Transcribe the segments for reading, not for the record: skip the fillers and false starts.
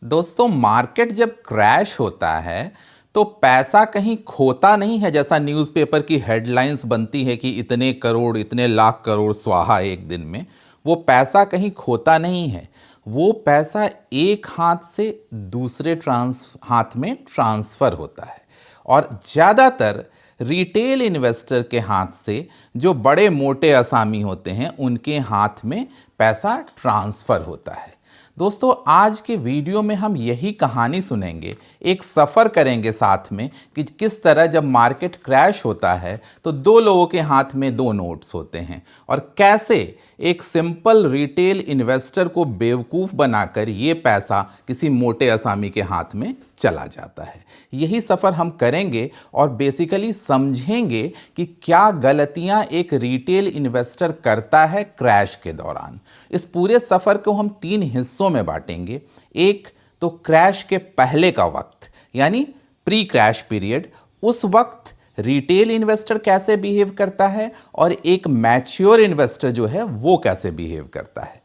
दोस्तों, मार्केट जब क्रैश होता है तो पैसा कहीं खोता नहीं है। जैसा न्यूज़पेपर की हेडलाइंस बनती है कि इतने करोड़, इतने लाख करोड़ स्वाहा एक दिन में, वो पैसा कहीं खोता नहीं है। वो पैसा एक हाथ से दूसरे हाथ में ट्रांसफ़र होता है। और ज़्यादातर रिटेल इन्वेस्टर के हाथ से, जो बड़े मोटे असामी होते हैं, उनके हाथ में पैसा ट्रांसफ़र होता है। दोस्तों, आज के वीडियो में हम यही कहानी सुनेंगे, एक सफ़र करेंगे साथ में कि किस तरह जब मार्केट क्रैश होता है तो दो लोगों के हाथ में दो नोट्स होते हैं और कैसे एक सिंपल रिटेल इन्वेस्टर को बेवकूफ़ बनाकर ये पैसा किसी मोटे असामी के हाथ में चला जाता है। यही सफ़र हम करेंगे और बेसिकली समझेंगे कि क्या गलतियां एक रिटेल इन्वेस्टर करता है क्रैश के दौरान। इस पूरे सफ़र को हम 3 हिस्सों में बांटेंगे। एक तो क्रैश के पहले का वक्त, यानी प्री क्रैश पीरियड, उस वक्त रिटेल इन्वेस्टर कैसे बिहेव करता है और एक मैच्योर इन्वेस्टर जो है वो कैसे बिहेव करता है।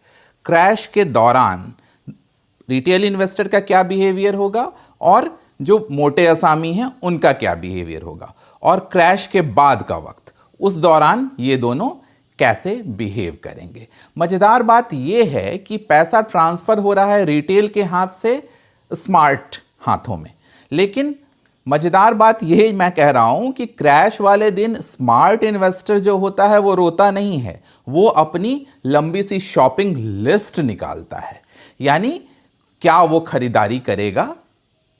क्रैश के दौरान रिटेल इन्वेस्टर का क्या बिहेवियर होगा और जो मोटे असामी हैं उनका क्या बिहेवियर होगा, और क्रैश के बाद का वक्त, उस दौरान ये दोनों कैसे बिहेव करेंगे। मज़ेदार बात यह है कि पैसा ट्रांसफ़र हो रहा है रिटेल के हाथ से स्मार्ट हाथों में, लेकिन मज़ेदार बात यह मैं कह रहा हूं कि क्रैश वाले दिन स्मार्ट इन्वेस्टर जो होता है वो रोता नहीं है, वो अपनी लंबी सी शॉपिंग लिस्ट निकालता है। यानी क्या वो खरीदारी करेगा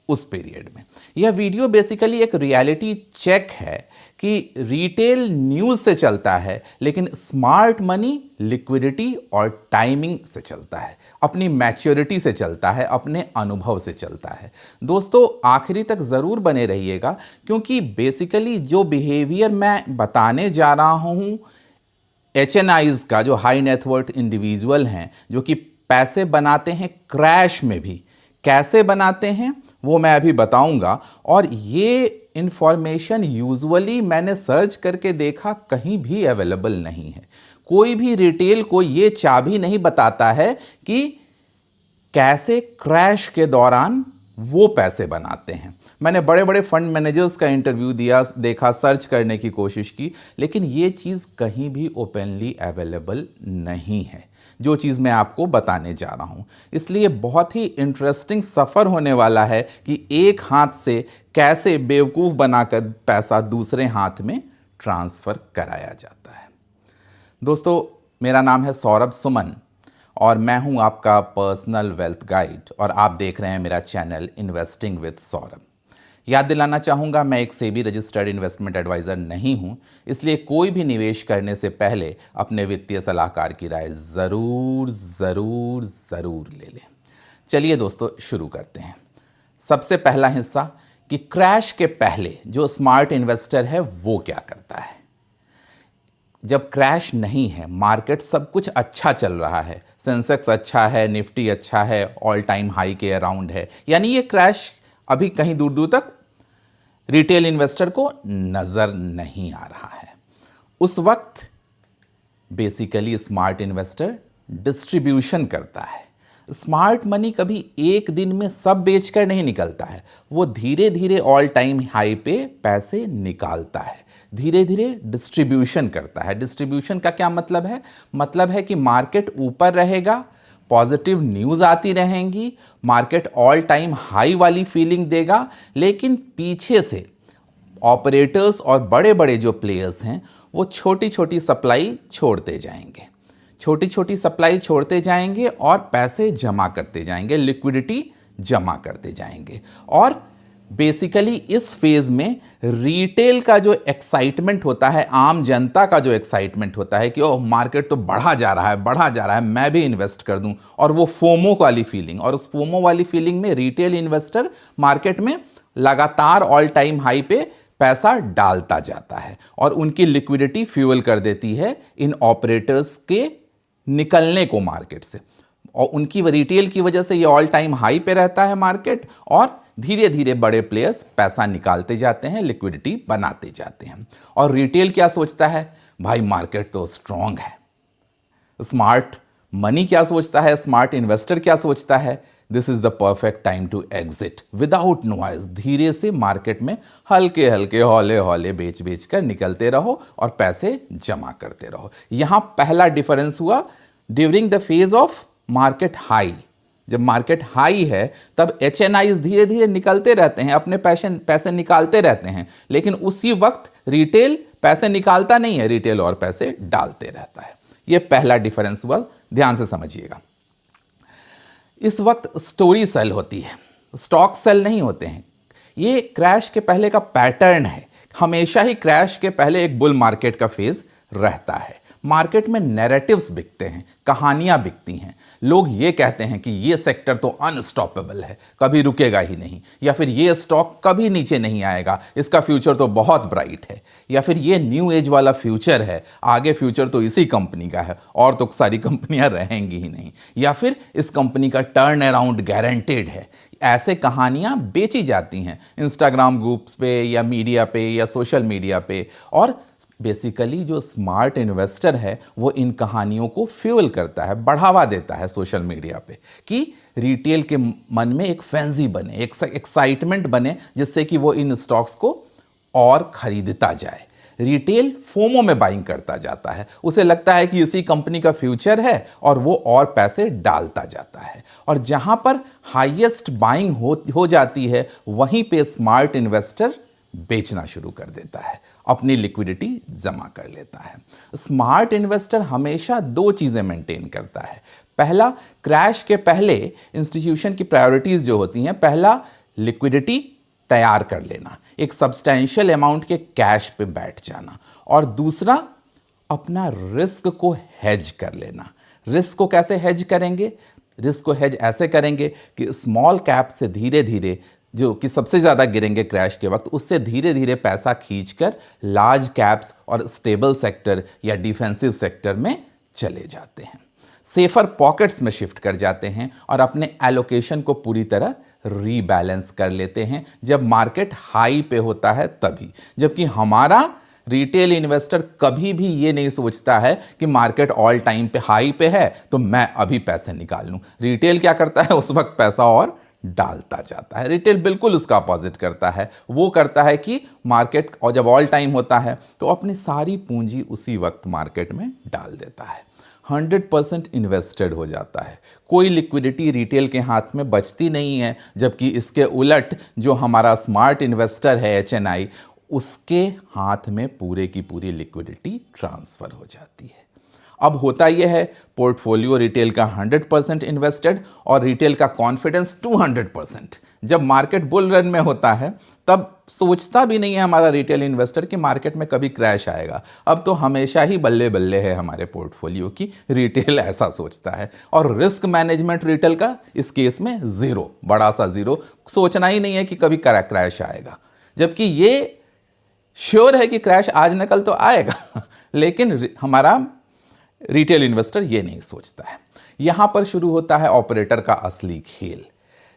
उस पीरियड में। यह वीडियो बेसिकली एक रियलिटी चेक है कि रिटेल न्यूज़ से चलता है, लेकिन स्मार्ट मनी लिक्विडिटी और टाइमिंग से चलता है, अपनी मैच्योरिटी से चलता है, अपने अनुभव से चलता है। दोस्तों, आखिरी तक ज़रूर बने रहिएगा, क्योंकि बेसिकली जो बिहेवियर मैं बताने जा रहा हूँ HNIs का, जो हाई नेटवर्थ इंडिविजुअल हैं, जो कि पैसे बनाते हैं क्रैश में भी, कैसे बनाते हैं वो मैं अभी बताऊंगा। और ये इंफॉर्मेशन यूजुअली मैंने सर्च करके देखा कहीं भी अवेलेबल नहीं है। कोई भी रिटेल को ये चाबी नहीं बताता है कि कैसे क्रैश के दौरान वो पैसे बनाते हैं। मैंने बड़े बड़े फंड मैनेजर्स का इंटरव्यू दिया, देखा, सर्च करने की कोशिश की, लेकिन ये चीज़ कहीं भी ओपनली अवेलेबल नहीं है, जो चीज़ मैं आपको बताने जा रहा हूँ। इसलिए बहुत ही इंटरेस्टिंग सफ़र होने वाला है कि एक हाथ से कैसे बेवकूफ़ बनाकर पैसा दूसरे हाथ में ट्रांसफ़र कराया जाता है। दोस्तों, मेरा नाम है सौरभ सुमन और मैं हूँ आपका पर्सनल वेल्थ गाइड, और आप देख रहे हैं मेरा चैनल इन्वेस्टिंग विद सौरभ। याद दिलाना चाहूँगा, मैं एक सेबी रजिस्टर्ड इन्वेस्टमेंट एडवाइज़र नहीं हूँ, इसलिए कोई भी निवेश करने से पहले अपने वित्तीय सलाहकार की राय ज़रूर ज़रूर ज़रूर ले लें। चलिए दोस्तों, शुरू करते हैं। सबसे पहला हिस्सा कि क्रैश के पहले जो स्मार्ट इन्वेस्टर है वो क्या करता है। जब क्रैश नहीं है, मार्केट सब कुछ अच्छा चल रहा है, सेंसेक्स अच्छा है, निफ्टी अच्छा है, ऑल टाइम हाई के अराउंड है, यानी ये क्रैश अभी कहीं दूर दूर तक रिटेल इन्वेस्टर को नज़र नहीं आ रहा है। उस वक्त बेसिकली स्मार्ट इन्वेस्टर डिस्ट्रीब्यूशन करता है। स्मार्ट मनी कभी एक दिन में सब बेचकर नहीं निकलता है, वो धीरे धीरे ऑल टाइम हाई पे पैसे निकालता है, धीरे धीरे डिस्ट्रीब्यूशन करता है। डिस्ट्रीब्यूशन का क्या मतलब है? मतलब है कि मार्केट ऊपर रहेगा, पॉजिटिव न्यूज़ आती रहेंगी, मार्केट ऑल टाइम हाई वाली फीलिंग देगा, लेकिन पीछे से ऑपरेटर्स और बड़े बड़े जो प्लेयर्स हैं वो छोटी छोटी सप्लाई छोड़ते जाएंगे, छोटी छोटी सप्लाई छोड़ते जाएंगे और पैसे जमा करते जाएंगे, लिक्विडिटी जमा करते जाएंगे। और बेसिकली इस फेज में रिटेल का जो एक्साइटमेंट होता है, आम जनता का जो एक्साइटमेंट होता है कि ओह मार्केट तो बढ़ा जा रहा है, बढ़ा जा रहा है, मैं भी इन्वेस्ट कर दूं, और वो फोमो वाली फीलिंग, और उस फोमो वाली फीलिंग में रिटेल इन्वेस्टर मार्केट में लगातार ऑल टाइम हाई पे पैसा डालता जाता है और उनकी लिक्विडिटी फ्यूल कर देती है इन ऑपरेटर्स के निकलने को मार्केट से, और उनकी रिटेल की वजह से ये ऑल टाइम हाई पे रहता है मार्केट, और धीरे धीरे बड़े प्लेयर्स पैसा निकालते जाते हैं, लिक्विडिटी बनाते जाते हैं। और रिटेल क्या सोचता है? भाई मार्केट तो स्ट्रांग है। स्मार्ट मनी क्या सोचता है? स्मार्ट इन्वेस्टर क्या सोचता है? This is the perfect time to exit without noise. धीरे से मार्केट में हल्के हल्के हौले हौले बेच बेच कर निकलते रहो और पैसे जमा करते रहो। यहां पहला डिफरेंस हुआ during the phase of market high. जब मार्केट हाई है तब HNIs धीरे धीरे निकलते रहते हैं, अपने पैसे निकालते रहते हैं, लेकिन उसी वक्त रिटेल पैसे निकालता नहीं है, रिटेल और पैसे डालते रहता है। यह पहला डिफरेंस हुआ, ध्यान से समझिएगा। इस वक्त स्टोरी सेल होती है, स्टॉक सेल नहीं होते हैं। ये क्रैश के पहले का पैटर्न है। हमेशा ही क्रैश के पहले एक बुल मार्केट का फेज रहता है। मार्केट में नैरेटिव्स बिकते हैं, कहानियां बिकती हैं। लोग ये कहते हैं कि ये सेक्टर तो अनस्टॉपेबल है, कभी रुकेगा ही नहीं, या फिर ये स्टॉक कभी नीचे नहीं आएगा, इसका फ्यूचर तो बहुत ब्राइट है, या फिर ये न्यू एज वाला फ्यूचर है, आगे फ्यूचर तो इसी कंपनी का है और तो सारी कंपनियां रहेंगी ही नहीं, या फिर इस कंपनी का टर्न अराउंड गारंटेड है। ऐसे कहानियां बेची जाती हैं इंस्टाग्राम ग्रुप्स पे या मीडिया पे या सोशल मीडिया पे, और बेसिकली जो स्मार्ट इन्वेस्टर है वो इन कहानियों को फ्यूल करता है, बढ़ावा देता है सोशल मीडिया पे, कि रिटेल के मन में एक फैंसी बने, एक एक्साइटमेंट बने, जिससे कि वो इन स्टॉक्स को और खरीदता जाए। रिटेल फोमो में बाइंग करता जाता है, उसे लगता है कि इसी कंपनी का फ्यूचर है और वो और पैसे डालता जाता है। और जहां पर हाईएस्ट बाइंग हो जाती है वहीं पे स्मार्ट इन्वेस्टर बेचना शुरू कर देता है, अपनी लिक्विडिटी जमा कर लेता है। स्मार्ट इन्वेस्टर हमेशा दो चीजें मेंटेन करता है। पहला, क्रैश के पहले इंस्टीट्यूशन की प्रायोरिटीज जो होती हैं, पहला लिक्विडिटी तैयार कर लेना, एक सब्सटैंशियल अमाउंट के कैश पे बैठ जाना, और दूसरा अपना रिस्क को हेज कर लेना। रिस्क को कैसे हेज करेंगे? रिस्क को हेज ऐसे करेंगे कि स्मॉल कैप से धीरे धीरे, जो कि सबसे ज़्यादा गिरेंगे क्रैश के वक्त, उससे धीरे धीरे पैसा खींचकर लार्ज कैप्स और स्टेबल सेक्टर या डिफेंसिव सेक्टर में चले जाते हैं, सेफर पॉकेट्स में शिफ्ट कर जाते हैं और अपने एलोकेशन को पूरी तरह रीबैलेंस कर लेते हैं जब मार्केट हाई पे होता है तभी। जबकि हमारा रिटेल इन्वेस्टर कभी भी ये नहीं सोचता है कि मार्केट ऑल टाइम पे हाई पे है तो मैं अभी पैसे निकाल लूं। रिटेल क्या करता है, उस वक्त पैसा और डालता जाता है। रिटेल बिल्कुल उसका अपोजिट करता है। वो करता है कि मार्केट और जब ऑल टाइम होता है तो अपनी सारी पूंजी उसी वक्त मार्केट में डाल देता है, 100% इन्वेस्टेड हो जाता है। कोई लिक्विडिटी रिटेल के हाथ में बचती नहीं है। जबकि इसके उलट जो हमारा स्मार्ट इन्वेस्टर है HNI, उसके हाथ में पूरे की पूरी लिक्विडिटी ट्रांसफर हो जाती है। अब होता यह है, पोर्टफोलियो रिटेल का 100% इन्वेस्टेड और रिटेल का कॉन्फिडेंस 200%। जब मार्केट बुल रन में होता है तब सोचता भी नहीं है हमारा रिटेल इन्वेस्टर कि मार्केट में कभी क्रैश आएगा। अब तो हमेशा ही बल्ले बल्ले है हमारे पोर्टफोलियो की, रिटेल ऐसा सोचता है। और रिस्क मैनेजमेंट रिटेल का इस केस में ज़ीरो, बड़ा सा ज़ीरो, सोचना ही नहीं है कि कभी क्रैश आएगा। जबकि ये श्योर है कि क्रैश आज न कल तो आएगा, लेकिन हमारा रिटेल इन्वेस्टर ये नहीं सोचता है। यहां पर शुरू होता है ऑपरेटर का असली खेल।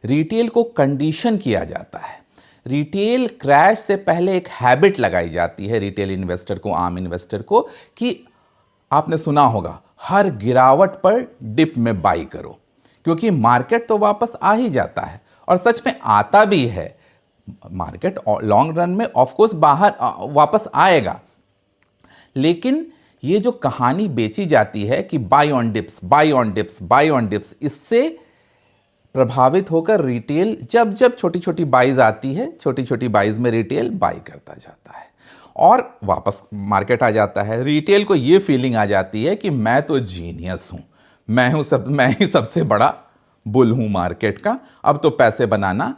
रिटेल को कंडीशन किया जाता है। रिटेल क्रैश से पहले एक हैबिट लगाई जाती है रिटेल इन्वेस्टर को, आम इन्वेस्टर को, कि आपने सुना होगा हर गिरावट पर डिप में बाई करो, क्योंकि मार्केट तो वापस आ ही जाता है। और सच में आता भी है। मार्केट लॉन्ग रन में ऑफकोर्स बाहर वापस आएगा, लेकिन ये जो कहानी बेची जाती है कि buy on dips, buy on dips, buy on dips, इससे प्रभावित होकर रिटेल जब जब छोटी छोटी बाइज आती है, छोटी छोटी बाइज में रिटेल बाई करता जाता है और वापस मार्केट आ जाता है। रिटेल को ये फीलिंग आ जाती है कि मैं तो जीनियस हूं, मैं ही सबसे बड़ा बुल हूं मार्केट का, अब तो पैसे बनाना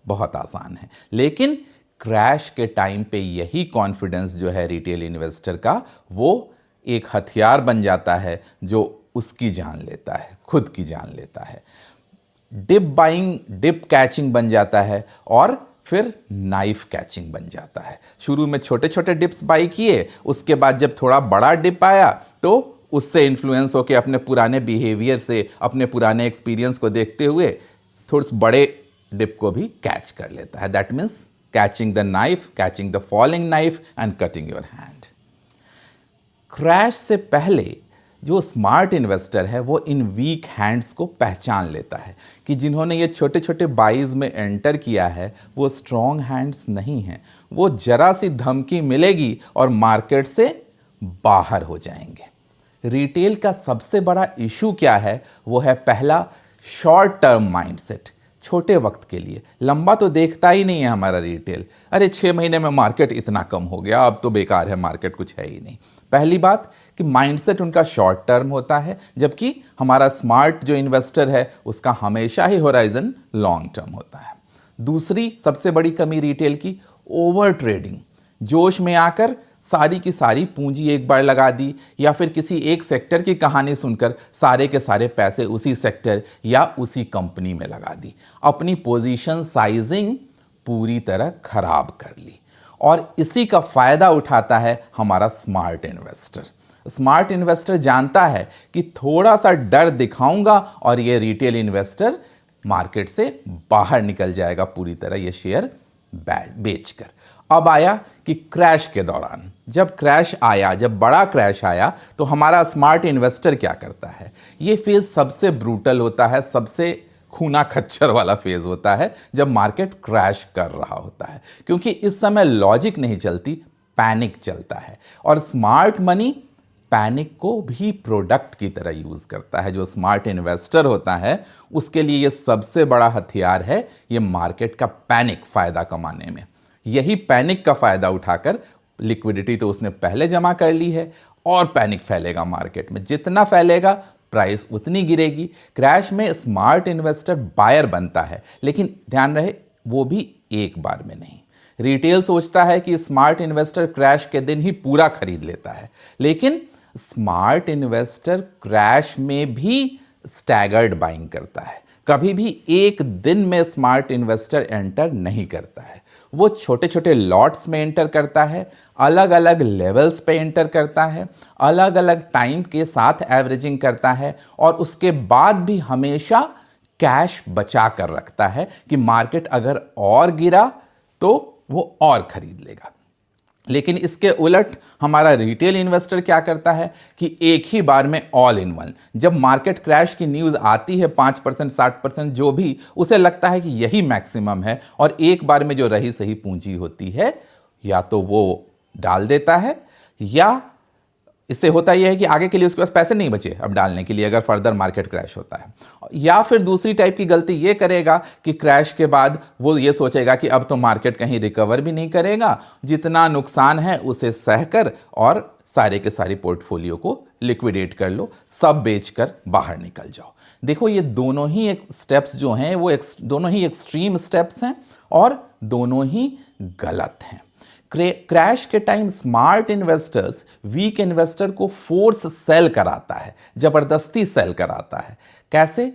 बहुत आसान है। लेकिन क्रैश के टाइम पे यही कॉन्फिडेंस जो है रिटेल इन्वेस्टर का, वो एक हथियार बन जाता है जो उसकी जान लेता है, खुद की जान लेता है। डिप बाइंग, डिप कैचिंग बन जाता है और फिर नाइफ कैचिंग बन जाता है। शुरू में छोटे छोटे डिप्स बाई किए, उसके बाद जब थोड़ा बड़ा डिप आया तो उससे इन्फ्लुएंस होकर अपने पुराने बिहेवियर से, अपने पुराने एक्सपीरियंस को देखते हुए थोड़े बड़े डिप को भी कैच कर लेता है। That means catching the knife, catching the falling knife and cutting your hand. Crash से पहले जो स्मार्ट इन्वेस्टर है वो इन वीक हैंड्स को पहचान लेता है कि जिन्होंने ये छोटे छोटे बाइज में एंटर किया है वो स्ट्रॉन्ग हैंड्स नहीं हैं। वो जरा सी धमकी मिलेगी और मार्केट से बाहर हो जाएंगे। रिटेल का सबसे बड़ा इशू क्या है? वो है पहला, शॉर्ट टर्म माइंडसेट। छोटे वक्त के लिए, लंबा तो देखता ही नहीं है हमारा रिटेल। अरे 6 महीने में मार्केट इतना कम हो गया, अब तो बेकार है मार्केट, कुछ है ही नहीं। पहली बात कि माइंडसेट उनका शॉर्ट टर्म होता है, जबकि हमारा स्मार्ट जो इन्वेस्टर है उसका हमेशा ही होराइजन लॉन्ग टर्म होता है। दूसरी सबसे बड़ी कमी रिटेल की, ओवर ट्रेडिंग। जोश में आकर सारी की सारी पूंजी एक बार लगा दी, या फिर किसी एक सेक्टर की कहानी सुनकर सारे के सारे पैसे उसी सेक्टर या उसी कंपनी में लगा दी। अपनी पोजीशन साइजिंग पूरी तरह खराब कर ली, और इसी का फायदा उठाता है हमारा स्मार्ट इन्वेस्टर। स्मार्ट इन्वेस्टर जानता है कि थोड़ा सा डर दिखाऊंगा और ये रिटेल इन्वेस्टर मार्केट से बाहर निकल जाएगा पूरी तरह ये शेयर बेचकर। अब आया कि क्रैश के दौरान, जब क्रैश आया, जब बड़ा क्रैश आया, तो हमारा स्मार्ट इन्वेस्टर क्या करता है? ये फेज सबसे ब्रूटल होता है, सबसे खूना खच्चर वाला फेज होता है, जब मार्केट क्रैश कर रहा होता है, क्योंकि इस समय लॉजिक नहीं चलती, पैनिक चलता है। और स्मार्ट मनी पैनिक को भी प्रोडक्ट की तरह यूज करता है। जो स्मार्ट इन्वेस्टर होता है उसके लिए ये सबसे बड़ा हथियार है, ये मार्केट का पैनिक फायदा कमाने में। यही पैनिक का फायदा उठाकर, लिक्विडिटी तो उसने पहले जमा कर ली है और पैनिक फैलेगा मार्केट में, जितना फैलेगा प्राइस उतनी गिरेगी। क्रैश में स्मार्ट इन्वेस्टर बायर बनता है, लेकिन ध्यान रहे वो भी एक बार में नहीं। रिटेल सोचता है कि स्मार्ट इन्वेस्टर क्रैश के दिन ही पूरा खरीद लेता है, लेकिन स्मार्ट इन्वेस्टर क्रैश में भी स्टैगर्ड बाइंग करता है। कभी भी एक दिन में स्मार्ट इन्वेस्टर एंटर नहीं करता है, वो छोटे छोटे लॉट्स में एंटर करता है, अलग अलग लेवल्स पे एंटर करता है, अलग अलग टाइम के साथ एवरेजिंग करता है, और उसके बाद भी हमेशा कैश बचा कर रखता है कि मार्केट अगर और गिरा तो वो और खरीद लेगा। लेकिन इसके उलट हमारा रिटेल इन्वेस्टर क्या करता है कि एक ही बार में ऑल इन वन, जब मार्केट क्रैश की न्यूज़ आती है 5% 60% जो भी, उसे लगता है कि यही मैक्सिमम है, और एक बार में जो रही सही पूंजी होती है या तो वो डाल देता है, या इससे होता यह है कि आगे के लिए उसके पास पैसे नहीं बचे अब डालने के लिए अगर फर्दर मार्केट क्रैश होता है। या फिर दूसरी टाइप की गलती ये करेगा कि क्रैश के बाद वो ये सोचेगा कि अब तो मार्केट कहीं रिकवर भी नहीं करेगा, जितना नुकसान है उसे सहकर और सारे के सारे पोर्टफोलियो को लिक्विडेट कर लो, सब बेचकर बाहर निकल जाओ। देखो ये दोनों ही स्टेप्स जो हैं वो दोनों ही एक्सट्रीम स्टेप्स हैं और दोनों ही गलत हैं। क्रैश के time smart investors weak investor को फोर्स सेल कराता है, जबरदस्ती सेल कराता है। कैसे?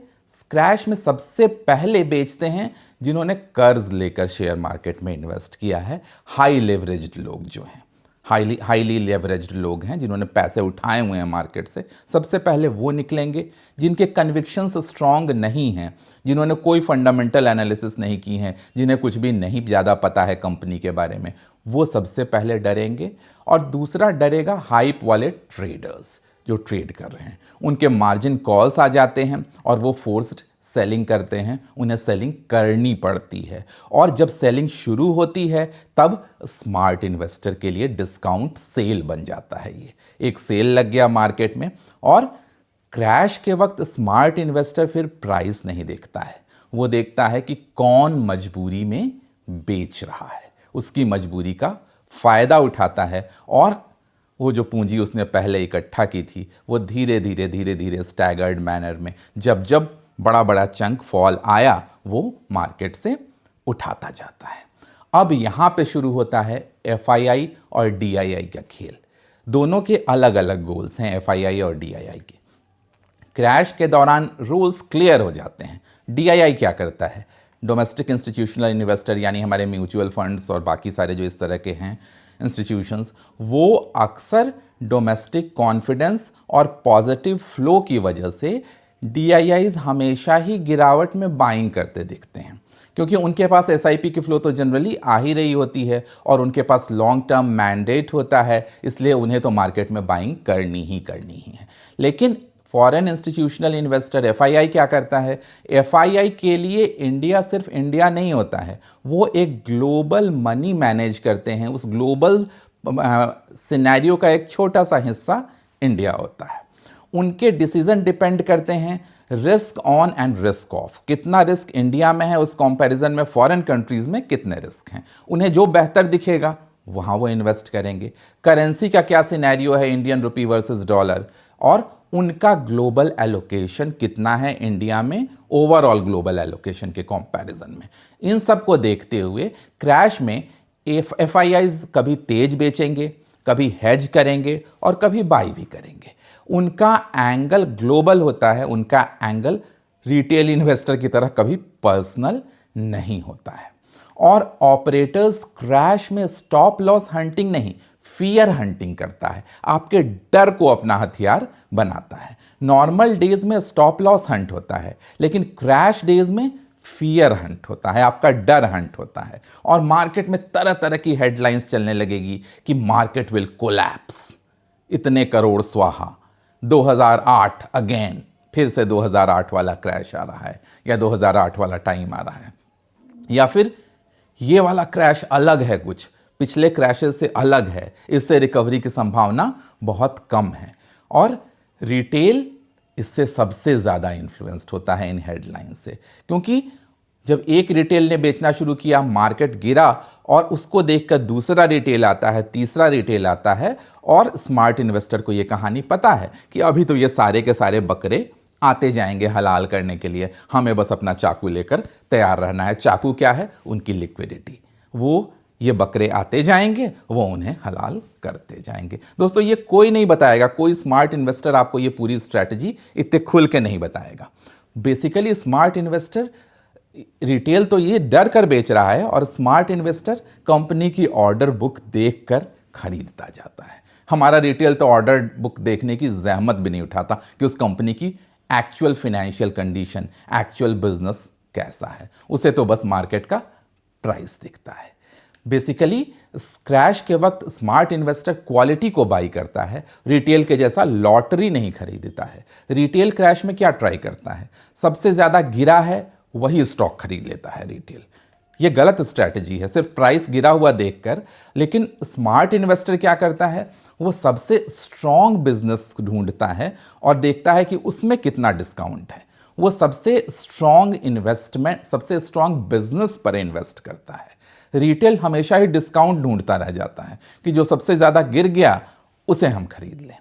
क्रैश में सबसे पहले बेचते हैं जिन्होंने कर्ज लेकर शेयर मार्केट में इन्वेस्ट किया है, हाई लेवरेज्ड लोग जो हैं, हाईली लेवरेज्ड लोग हैं जिन्होंने पैसे उठाए हुए हैं मार्केट से, सबसे पहले वो निकलेंगे। जिनके कन्विक्शंस स्ट्रांग नहीं हैं, जिन्होंने कोई फंडामेंटल एनालिसिस नहीं की हैं, जिन्हें कुछ भी नहीं ज़्यादा पता है कंपनी के बारे में, वो सबसे पहले डरेंगे। और दूसरा डरेगा हाइप वाले ट्रेडर्स जो ट्रेड कर रहे हैं, उनके मार्जिन कॉल्स आ जाते हैं और वो फोर्स्ड सेलिंग करते हैं, उन्हें सेलिंग करनी पड़ती है। और जब सेलिंग शुरू होती है तब स्मार्ट इन्वेस्टर के लिए डिस्काउंट सेल बन जाता है। ये एक सेल लग गया मार्केट में, और क्रैश के वक्त स्मार्ट इन्वेस्टर फिर प्राइस नहीं देखता है, वो देखता है कि कौन मजबूरी में बेच रहा है, उसकी मजबूरी का फायदा उठाता है, और वो जो पूंजी उसने पहले इकट्ठा की थी वो धीरे धीरे स्टैगर्ड मैनर में जब जब बड़ा बड़ा चंक फॉल आया वो मार्केट से उठाता जाता है। अब यहाँ पे शुरू होता है FII और DII का खेल। दोनों के अलग अलग गोल्स हैं FII और DII के। क्रैश के दौरान रूल्स क्लियर हो जाते हैं। DII क्या करता है? डोमेस्टिक इंस्टीट्यूशनल इन्वेस्टर यानी हमारे म्यूचुअल फंड्स और बाकी सारे जो इस तरह के हैं इंस्टीट्यूशंस, वो अक्सर डोमेस्टिक कॉन्फिडेंस और पॉजिटिव फ्लो की वजह से DIIs हमेशा ही गिरावट में बाइंग करते दिखते हैं, क्योंकि उनके पास एसआईपी की फ्लो तो जनरली आ ही रही होती है और उनके पास लॉन्ग टर्म मैंडेट होता है, इसलिए उन्हें तो मार्केट में बाइंग करनी ही है। लेकिन फॉरेन इंस्टीट्यूशनल इन्वेस्टर एफआईआई क्या करता है? एफआईआई के लिए इंडिया सिर्फ इंडिया नहीं होता है, वो एक ग्लोबल मनी मैनेज करते हैं। उस ग्लोबल सिनेरियो का एक छोटा सा हिस्सा इंडिया होता है। उनके डिसीजन डिपेंड करते हैं risk on and risk of. कितना रिस्क इंडिया में है उस कंपैरिजन में फॉरेन कंट्रीज में कितने रिस्क हैं। उन्हें जो बेहतर दिखेगा वहां वो इन्वेस्ट करेंगे। करेंसी का क्या सिनेरियो है, इंडियन रुपी वर्सेस डॉलर, और उनका ग्लोबल एलोकेशन कितना है इंडिया में ओवरऑल ग्लोबल एलोकेशन के कंपैरिजन में। इन सब को देखते हुए क्रैश में एफआईआईज कभी तेज बेचेंगे, कभी हेज करेंगे और कभी बाई भी करेंगे। उनका एंगल ग्लोबल होता है, उनका एंगल रिटेल इन्वेस्टर की तरह कभी पर्सनल नहीं होता है। और ऑपरेटर्स क्रैश में स्टॉप लॉस हंटिंग नहीं, फियर हंटिंग करता है, आपके डर को अपना हथियार बनाता है। नॉर्मल डेज में स्टॉप लॉस हंट होता है, लेकिन क्रैश डेज में फियर हंट होता है, आपका डर हंट होता है। और मार्केट में तरह तरह की हेडलाइंस चलने लगेगी कि मार्केट विल कोलैप्स, इतने करोड़ स्वाहा, 2008 अगेन, फिर से 2008 वाला क्रैश आ रहा है, या 2008 वाला टाइम आ रहा है, या फिर ये वाला क्रैश अलग है, कुछ पिछले क्रैशेस से अलग है, इससे रिकवरी की संभावना बहुत कम है। और रिटेल इससे सबसे ज़्यादा इन्फ्लुएंस्ड होता है इन हेडलाइन से, क्योंकि जब एक रिटेल ने बेचना शुरू किया, मार्केट गिरा, और उसको देखकर दूसरा रिटेल आता है, तीसरा रिटेल आता है, और स्मार्ट इन्वेस्टर को ये कहानी पता है कि अभी तो ये सारे के सारे बकरे आते जाएंगे हलाल करने के लिए, हमें बस अपना चाकू लेकर तैयार रहना है। चाकू क्या है? उनकी लिक्विडिटी। वो ये बकरे आते जाएंगे, वो उन्हें हलाल करते जाएंगे। दोस्तों, ये कोई नहीं बताएगा, कोई स्मार्ट इन्वेस्टर आपको ये पूरी स्ट्रैटेजी इतने खुल के नहीं बताएगा। बेसिकली स्मार्ट इन्वेस्टर, रिटेल तो ये डर कर बेच रहा है, और स्मार्ट इन्वेस्टर कंपनी की ऑर्डर बुक देखकर खरीदता जाता है। हमारा रिटेल तो ऑर्डर बुक देखने की जहमत भी नहीं उठाता कि उस कंपनी की actual financial condition, actual business कैसा है, उसे तो बस मार्केट का प्राइस दिखता है। बेसिकली क्रैश के वक्त स्मार्ट इन्वेस्टर क्वालिटी को बाई करता है, रिटेल के जैसा लॉटरी नहीं खरीदता है। रिटेल क्रैश में क्या ट्राई करता है? सबसे ज़्यादा गिरा है वही स्टॉक खरीद लेता है रिटेल। ये गलत स्ट्रैटेजी है, सिर्फ प्राइस गिरा हुआ देखकर। लेकिन स्मार्ट इन्वेस्टर क्या करता है? वो सबसे स्ट्रॉन्ग बिजनेस ढूंढता है और देखता है कि उसमें कितना डिस्काउंट है। वो सबसे स्ट्रॉन्ग इन्वेस्टमेंट, सबसे स्ट्रॉन्ग बिजनेस पर इन्वेस्ट करता है। रिटेल हमेशा ही डिस्काउंट ढूंढता रह जाता है कि जो सबसे ज़्यादा गिर गया उसे हम खरीद लें।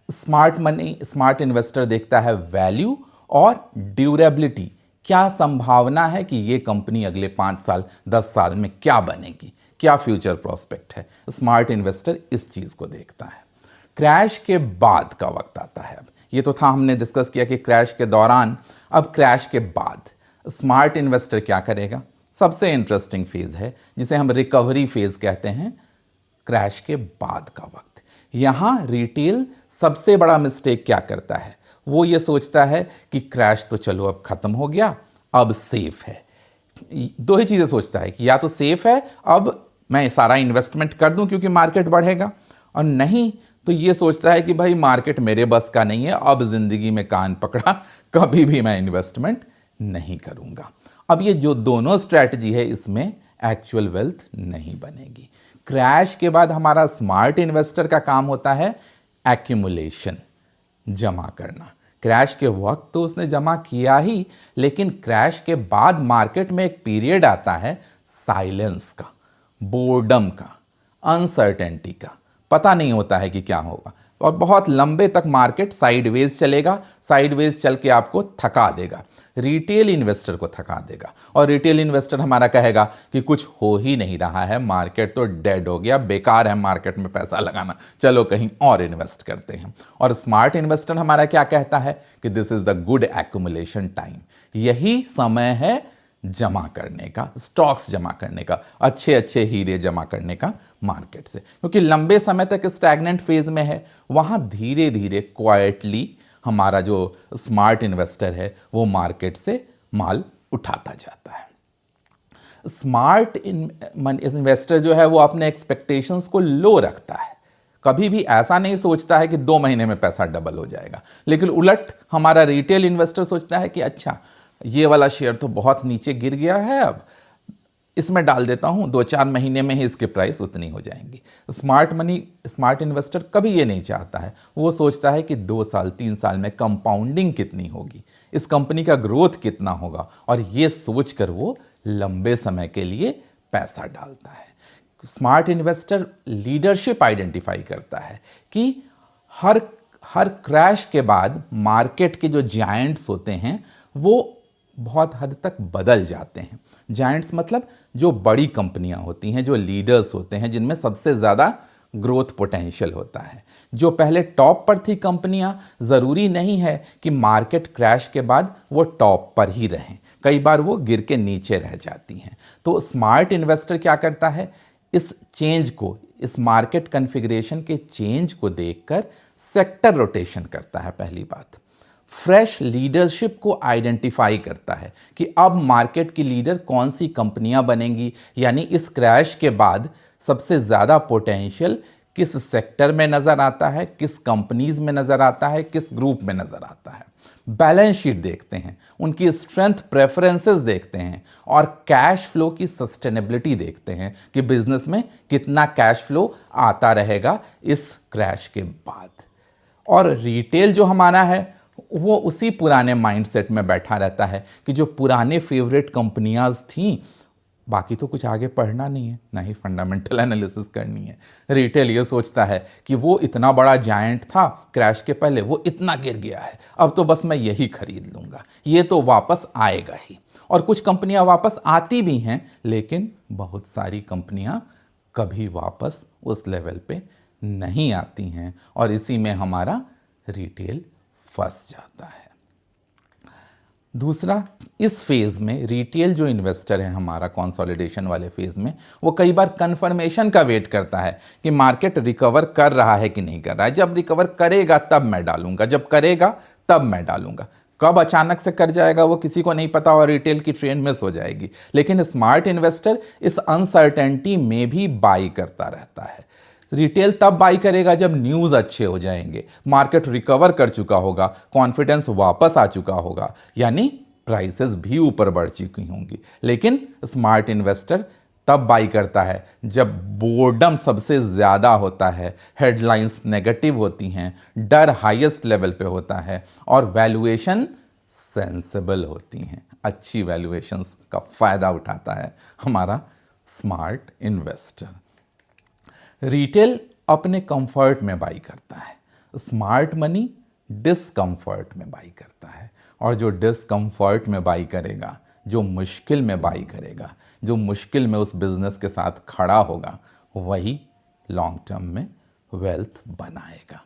स्मार्ट मनी, स्मार्ट इन्वेस्टर देखता है वैल्यू और ड्यूरेबिलिटी, क्या संभावना है कि ये कंपनी अगले 5 साल 10 साल में क्या बनेगी, क्या फ्यूचर प्रोस्पेक्ट है। स्मार्ट इन्वेस्टर इस चीज़ को देखता है। क्रैश के बाद का वक्त आता है। अब ये तो था, हमने डिस्कस किया कि क्रैश के दौरान, अब क्रैश के बाद स्मार्ट इन्वेस्टर क्या करेगा? सबसे इंटरेस्टिंग फेज है जिसे हम रिकवरी फेज कहते हैं, क्रैश के बाद का वक्त। यहां रिटेल सबसे बड़ा मिस्टेक क्या करता है? वो ये सोचता है कि क्रैश तो चलो अब खत्म हो गया, अब सेफ है। दो ही चीजें सोचता है कि या तो सेफ है, अब मैं सारा इन्वेस्टमेंट कर दूं क्योंकि मार्केट बढ़ेगा, और नहीं तो ये सोचता है कि भाई मार्केट मेरे बस का नहीं है, अब जिंदगी में कान पकड़ा, कभी भी मैं इन्वेस्टमेंट नहीं करूंगा। अब ये जो दोनों स्ट्रैटेजी है, इसमें एक्चुअल वेल्थ नहीं बनेगी। क्रैश के बाद हमारा स्मार्ट इन्वेस्टर का काम होता है एक्यूमुलेशन, जमा करना। क्रैश के वक्त तो उसने जमा किया ही, लेकिन क्रैश के बाद मार्केट में एक पीरियड आता है साइलेंस का, बोर्डम का, अनसर्टेनिटी का। पता नहीं होता है कि क्या होगा, और बहुत लंबे तक मार्केट साइडवेज चलेगा, साइडवेज चल के आपको थका देगा, रिटेल इन्वेस्टर को थका देगा। और रिटेल इन्वेस्टर हमारा कहेगा कि कुछ हो ही नहीं रहा है, मार्केट तो डेड हो गया, बेकार है मार्केट में पैसा लगाना, चलो कहीं और इन्वेस्ट करते हैं। और स्मार्ट इन्वेस्टर हमारा क्या कहता है कि this is the good accumulation time, यही समय है जमा करने का, स्टॉक्स जमा करने का, अच्छे अच्छे हीरे जमा करने का मार्केट से। क्योंकि लंबे समय तक स्टैग्नेंट फेज में है, वहां धीरे धीरे क्वाइटली हमारा जो स्मार्ट इन्वेस्टर है वो मार्केट से माल उठाता जाता है। स्मार्ट इन्वेस्टर जो है वो अपने एक्सपेक्टेशंस को लो रखता है, कभी भी ऐसा नहीं सोचता है कि 2 महीने में पैसा डबल हो जाएगा। लेकिन उलट हमारा रिटेल इन्वेस्टर सोचता है कि अच्छा, ये वाला शेयर तो बहुत नीचे गिर गया है, अब इसमें डाल देता हूं, 2-4 महीने में ही इसकी प्राइस उतनी हो जाएंगी। स्मार्ट इन्वेस्टर कभी ये नहीं चाहता है, वो सोचता है कि 2 साल 3 साल में कंपाउंडिंग कितनी होगी, इस कंपनी का ग्रोथ कितना होगा, और ये सोचकर वो लंबे समय के लिए पैसा डालता है। स्मार्ट इन्वेस्टर लीडरशिप आइडेंटिफाई करता है कि हर क्रैश के बाद मार्केट के जो जायंट्स होते हैं वो बहुत हद तक बदल जाते हैं। जायंट्स मतलब जो बड़ी कंपनियां होती हैं, जो लीडर्स होते हैं, जिनमें सबसे ज़्यादा ग्रोथ पोटेंशियल होता है। जो पहले टॉप पर थी कंपनियां, ज़रूरी नहीं है कि मार्केट क्रैश के बाद वो टॉप पर ही रहें, कई बार वो गिर के नीचे रह जाती हैं। तो स्मार्ट इन्वेस्टर क्या करता है, इस चेंज को, इस मार्केट कॉन्फ़िगरेशन के चेंज को देखकर सेक्टर रोटेशन करता है। पहली बात, फ्रेश लीडरशिप को आइडेंटिफाई करता है कि अब मार्केट की लीडर कौन सी कंपनियां बनेंगी, यानी इस क्रैश के बाद सबसे ज़्यादा पोटेंशियल किस सेक्टर में नज़र आता है, किस कंपनीज में नज़र आता है, किस ग्रुप में नज़र आता है। बैलेंस शीट देखते हैं, उनकी स्ट्रेंथ प्रेफरेंसेस देखते हैं, और कैश फ्लो की सस्टेनेबिलिटी देखते हैं कि बिजनेस में कितना कैश फ्लो आता रहेगा इस क्रैश के बाद। और रिटेल जो हमारा है वो उसी पुराने माइंडसेट में बैठा रहता है कि जो पुराने फेवरेट कंपनियां थीं, बाकी तो कुछ आगे पढ़ना नहीं है, ना ही फंडामेंटल एनालिसिस करनी है। रिटेल ये सोचता है कि वो इतना बड़ा जायंट था क्रैश के पहले, वो इतना गिर गया है, अब तो बस मैं यही खरीद लूँगा, ये तो वापस आएगा ही। और कुछ कंपनियां वापस आती भी हैं, लेकिन बहुत सारी कंपनियां कभी वापस उस लेवल पे नहीं आती हैं, और इसी में हमारा रिटेल फंस जाता है। दूसरा, इस फेज में रिटेल जो इन्वेस्टर है हमारा कंसोलिडेशन वाले फेज में, वो कई बार कंफर्मेशन का वेट करता है कि मार्केट रिकवर कर रहा है कि नहीं कर रहा है। जब रिकवर करेगा तब मैं डालूंगा, जब करेगा तब मैं डालूंगा। कब अचानक से कर जाएगा वो किसी को नहीं पता, और रिटेल की ट्रेन मिस हो जाएगी। लेकिन स्मार्ट इन्वेस्टर इस अनसर्टेनिटी में भी बाई करता रहता है। रिटेल तब बाई करेगा जब न्यूज़ अच्छे हो जाएंगे, मार्केट रिकवर कर चुका होगा, कॉन्फिडेंस वापस आ चुका होगा, यानी प्राइसेस भी ऊपर बढ़ चुकी होंगी। लेकिन स्मार्ट इन्वेस्टर तब बाई करता है जब बोर्डम सबसे ज़्यादा होता है, हेडलाइंस नेगेटिव होती हैं, डर हाईएस्ट लेवल पे होता है, और वैल्यूएशन सेंसिबल होती हैं। अच्छी वैल्यूएशंस का फ़ायदा उठाता है हमारा स्मार्ट इन्वेस्टर। रिटेल अपने कंफर्ट में बाई करता है, स्मार्ट मनी डिस्कंफर्ट में बाई करता है। और जो डिस्कंफर्ट में बाई करेगा, जो मुश्किल में बाई करेगा, जो मुश्किल में उस बिजनेस के साथ खड़ा होगा, वही लॉन्ग टर्म में वेल्थ बनाएगा।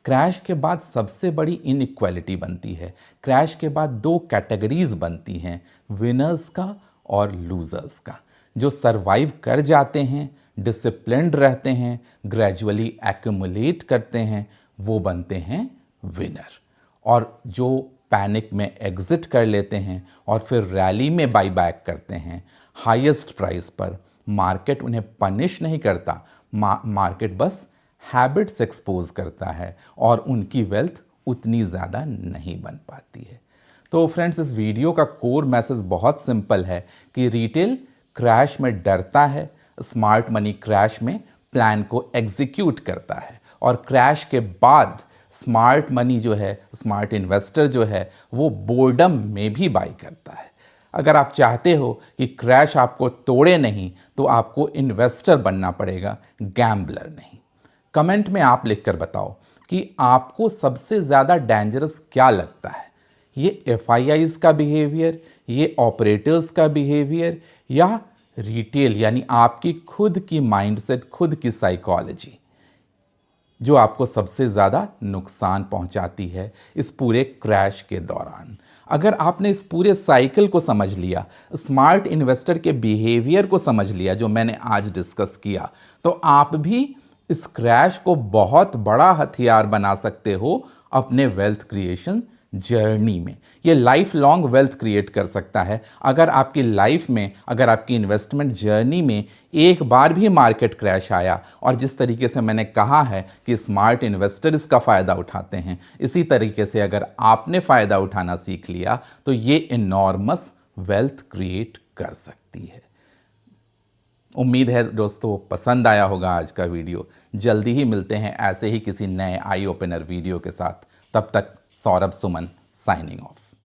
क्रैश के बाद सबसे बड़ी इनइक्वालिटी बनती है। क्रैश के बाद 2 कैटेगरीज बनती हैं, विनर्स का और लूजर्स का। जो सरवाइव कर जाते हैं, डिसिप्लिन्ड रहते हैं, ग्रेजुअली एक्यूमुलेट करते हैं, वो बनते हैं विनर। और जो पैनिक में एग्जिट कर लेते हैं और फिर रैली में बाई बैक करते हैं हाईएस्ट प्राइस पर, मार्केट उन्हें पनिश नहीं करता, मार्केट बस हैबिट्स एक्सपोज करता है, और उनकी वेल्थ उतनी ज़्यादा नहीं बन पाती है। तो फ्रेंड्स, इस वीडियो का कोर मैसेज बहुत सिंपल है कि रिटेल क्रैश में डरता है, स्मार्ट मनी क्रैश में प्लान को एग्जीक्यूट करता है, और क्रैश के बाद स्मार्ट मनी जो है, स्मार्ट इन्वेस्टर जो है, वो बोर्डम में भी बाई करता है। अगर आप चाहते हो कि क्रैश आपको तोड़े नहीं, तो आपको इन्वेस्टर बनना पड़ेगा, गैम्बलर नहीं। कमेंट में आप लिखकर बताओ कि आपको सबसे ज़्यादा डेंजरस क्या लगता है, ये एफआईआईज़ का बिहेवियर, ये ऑपरेटर्स का बिहेवियर, या रिटेल यानी आपकी खुद की माइंडसेट, खुद की साइकोलॉजी, जो आपको सबसे ज़्यादा नुकसान पहुंचाती है इस पूरे क्रैश के दौरान। अगर आपने इस पूरे साइकिल को समझ लिया, स्मार्ट इन्वेस्टर के बिहेवियर को समझ लिया जो मैंने आज डिस्कस किया, तो आप भी इस क्रैश को बहुत बड़ा हथियार बना सकते हो अपने वेल्थ क्रिएशन जर्नी में। ये लाइफ लॉन्ग वेल्थ क्रिएट कर सकता है अगर आपकी लाइफ में, अगर आपकी इन्वेस्टमेंट जर्नी में एक बार भी मार्केट क्रैश आया। और जिस तरीके से मैंने कहा है कि स्मार्ट इन्वेस्टर इसका फ़ायदा उठाते हैं, इसी तरीके से अगर आपने फ़ायदा उठाना सीख लिया तो ये इनॉर्मस वेल्थ क्रिएट कर सकती है। उम्मीद है दोस्तों पसंद आया होगा आज का वीडियो। जल्दी ही मिलते हैं ऐसे ही किसी नए आई ओपनर वीडियो के साथ। तब तक सौरभ सुमन साइनिंग ऑफ।